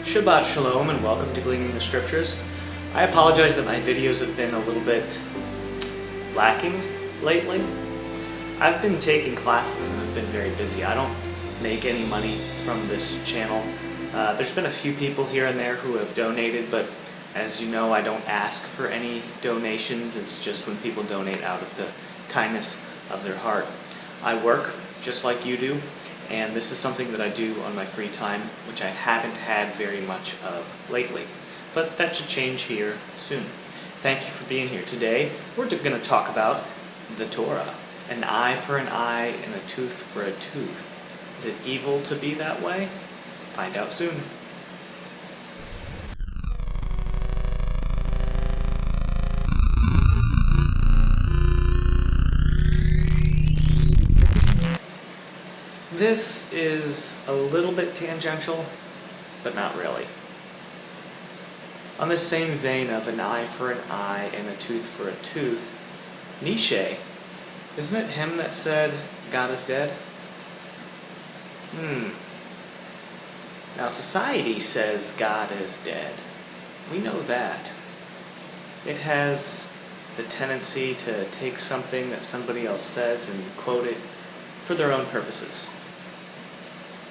Shabbat Shalom and welcome to Gleaning the Scriptures. I apologize that my videos have been a little bit lacking lately. I've been taking classes and have been very busy. I don't make any money from this channel. There's been a few people here and there who have donated, but as you know, I don't ask for any donations. It's just when people donate out of the kindness of their heart. I work just like you do, and this is something that I do on my free time, which I haven't had very much of lately. But that should change here soon. Thank you for being here. Today, we're going to talk about the Torah. An eye for an eye and a tooth for a tooth. Is it evil to be that way? Find out soon. This is a little bit tangential, but not really. On the same vein of an eye for an eye and a tooth for a tooth, Nietzsche, isn't it him that said, God is dead? Now society says God is dead. We know that. It has the tendency to take something that somebody else says and quote it for their own purposes.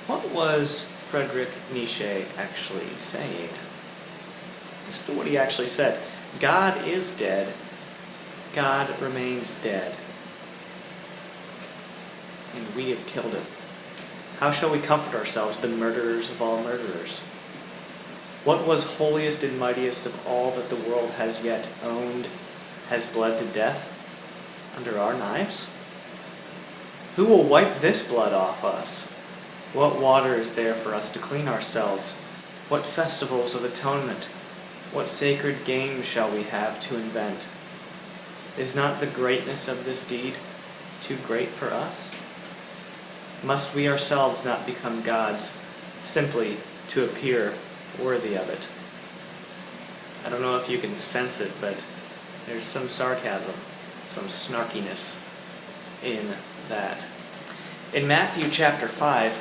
What was Friedrich Nietzsche actually saying? Listen to what he actually said. God is dead. God remains dead. And we have killed him. How shall we comfort ourselves, the murderers of all murderers? What was holiest and mightiest of all that the world has yet owned has bled to death under our knives? Who will wipe this blood off us? What water is there for us to clean ourselves? What festivals of atonement? What sacred games shall we have to invent? Is not the greatness of this deed too great for us? Must we ourselves not become gods simply to appear worthy of it? I don't know if you can sense it, but there's some sarcasm, some snarkiness in that. In Matthew chapter 5,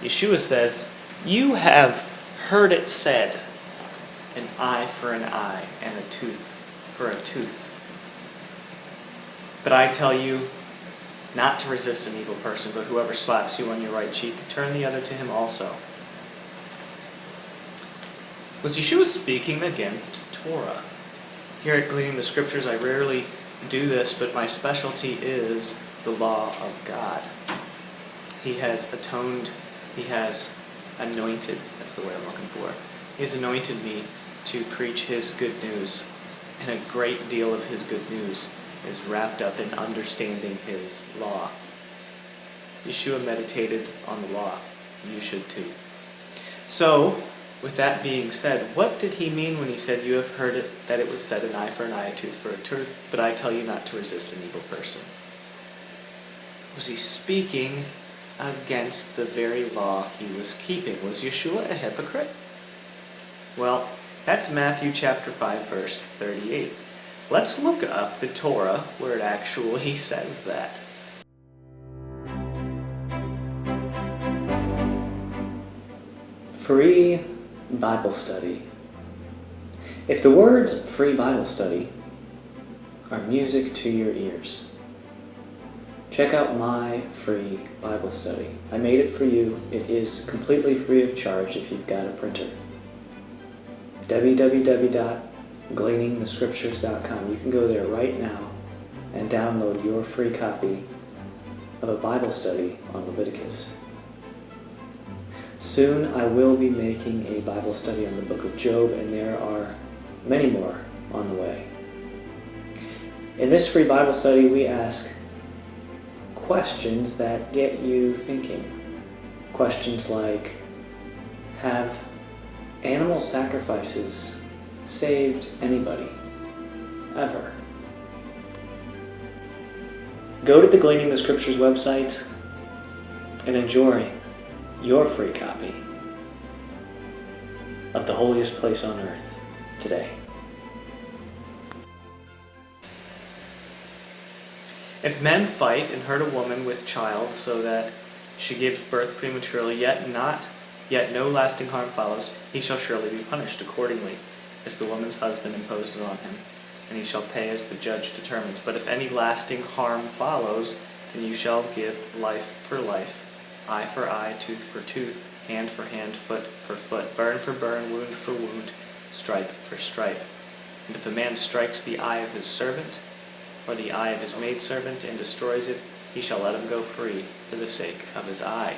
Yeshua says, "You have heard it said, an eye for an eye and a tooth for a tooth. But I tell you not to resist an evil person, but whoever slaps you on your right cheek, turn the other to him also." Was Yeshua speaking against Torah? Here at Gleaning the Scriptures, I rarely do this, but my specialty is the law of God. He has atoned, He has anointed, that's the word I'm looking for. He has anointed me to preach His good news, and a great deal of His good news is wrapped up in understanding His law. Yeshua meditated on the law. You should too. So, with that being said, what did He mean when He said, "You have heard it, that it was said, an eye for an eye, a tooth for a tooth, but I tell you not to resist an evil person"? Was He speaking against the very law He was keeping? Was Yeshua a hypocrite? Well, that's Matthew chapter 5, verse 38. Let's look up the Torah where it actually says that. Free Bible study. If the words free Bible study are music to your ears, check out my free Bible study. I made it for you. It is completely free of charge if you've got a printer. www.gleaningthescriptures.com. You can go there right now and download your free copy of a Bible study on Leviticus. Soon I will be making a Bible study on the book of Job, and there are many more on the way. In this free Bible study, we ask questions that get you thinking. Questions like, have animal sacrifices saved anybody? Ever? Go to the Gleaning the Scriptures website and enjoy your free copy of the holiest place on earth today. If men fight and hurt a woman with child so that she gives birth prematurely, yet not yet no lasting harm follows, he shall surely be punished accordingly, as the woman's husband imposes on him, and he shall pay as the judge determines. But if any lasting harm follows, then you shall give life for life, eye for eye, tooth for tooth, hand for hand, foot for foot, burn for burn, wound for wound, stripe for stripe. And if a man strikes the eye of his servant, or the eye of his maidservant, and destroys it, he shall let him go free for the sake of his eye.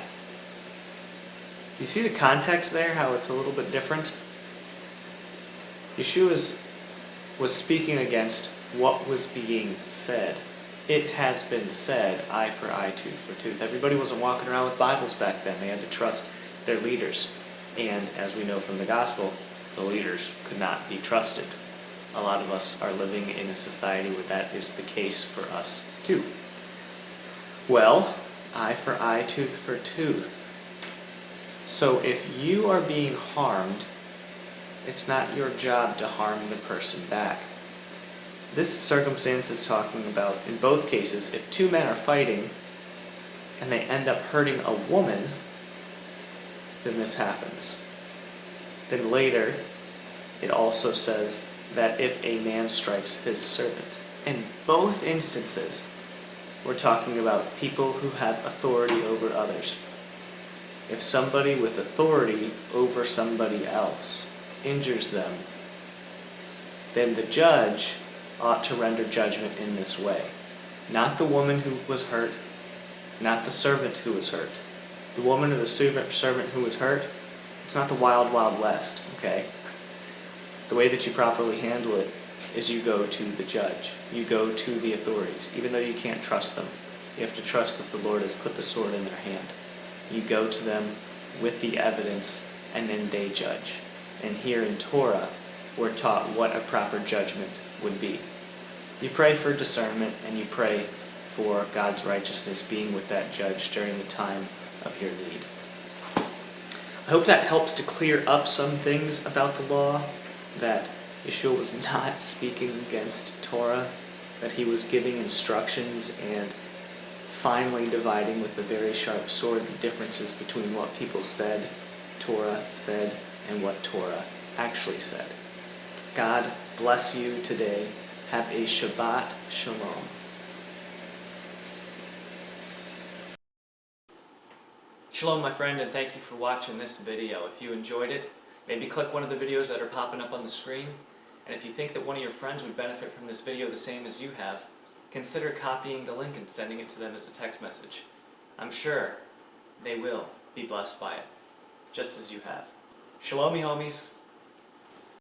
Do you see the context there, how it's a little bit different? Yeshua was speaking against what was being said. It has been said, eye for eye, tooth for tooth. Everybody wasn't walking around with Bibles back then. They had to trust their leaders. And as we know from the gospel, the leaders could not be trusted. A lot of us are living in a society where that is the case for us too. Well, eye for eye, tooth for tooth. So if you are being harmed, it's not your job to harm the person back. This circumstance is talking about, in both cases, if two men are fighting and they end up hurting a woman, then this happens. Then later, it also says that if a man strikes his servant. In both instances, we're talking about people who have authority over others. If somebody with authority over somebody else injures them, then the judge ought to render judgment in this way. Not the woman who was hurt, not the servant who was hurt. The woman or the servant who was hurt, it's not the wild, wild west, okay? The way that you properly handle it is you go to the judge. You go to the authorities. Even though you can't trust them, you have to trust that the Lord has put the sword in their hand. You go to them with the evidence, and then they judge. And here in Torah, we're taught what a proper judgment would be. You pray for discernment, and you pray for God's righteousness being with that judge during the time of your need. I hope that helps to clear up some things about the law, that Yeshua was not speaking against Torah, that he was giving instructions and finally dividing with a very sharp sword the differences between what people said, Torah said, and what Torah actually said. God bless you today. Have a Shabbat Shalom. Shalom, my friend, and thank you for watching this video. If you enjoyed it, maybe click one of the videos that are popping up on the screen. And if you think that one of your friends would benefit from this video the same as you have, consider copying the link and sending it to them as a text message. I'm sure they will be blessed by it, just as you have. Shalom, me homies.